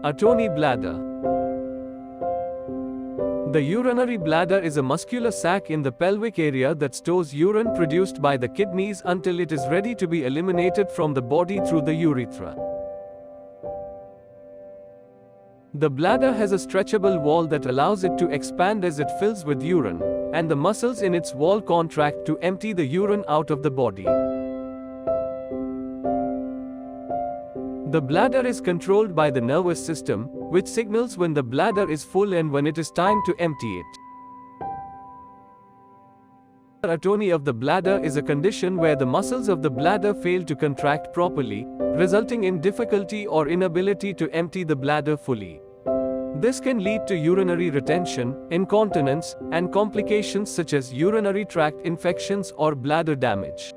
Atony bladder. The urinary bladder is a muscular sac in the pelvic area that stores urine produced by the kidneys until it is ready to be eliminated from the body through the urethra. The bladder has a stretchable wall that allows it to expand as it fills with urine, and the muscles in its wall contract to empty the urine out of the body. The bladder is controlled by the nervous system, which signals when the bladder is full and when it is time to empty it. Atony of the bladder is a condition where the muscles of the bladder fail to contract properly, resulting in difficulty or inability to empty the bladder fully. This can lead to urinary retention, incontinence, and complications such as urinary tract infections or bladder damage.